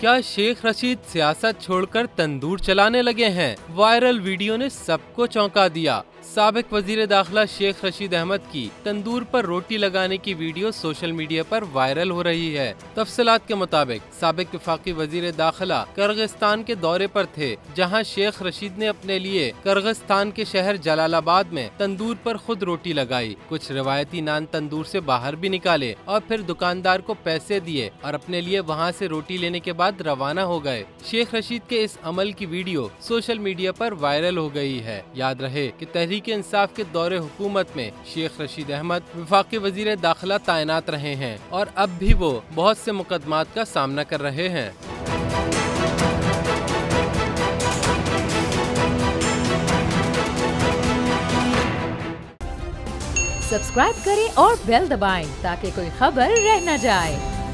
क्या शेख रशीद सियासत छोड़कर तंदूर चलाने लगे हैं? वायरल वीडियो ने सबको चौंका दिया। साबिक वजीर दाखिला शेख रशीद अहमद की तंदूर पर रोटी लगाने की वीडियो सोशल मीडिया पर वायरल हो रही है। तफसीलात के मुताबिक साबिक वफाकी वजीर दाखिला किर्गिस्तान के दौरे पर थे, जहां शेख रशीद ने अपने लिए किर्गिस्तान के शहर जलालाबाद में तंदूर पर खुद रोटी लगाई। कुछ रिवायती नान तंदूर से बाहर भी निकाले और फिर दुकानदार को पैसे दिए और अपने लिए वहां से रोटी लेने के बाद रवाना हो गए। शेख रशीद के इस अमल की वीडियो सोशल मीडिया पर वायरल हो गई है। याद रहे कि तहरीक इंसाफ के दौरे हुकूमत में शेख रशीद अहमद वफाकी वजीर दाखिला तैनात रहे हैं और अब भी वो बहुत से मुकदमात का सामना कर रहे हैं। सब्सक्राइब करें और बेल दबाएं ताकि कोई खबर रह न जाए।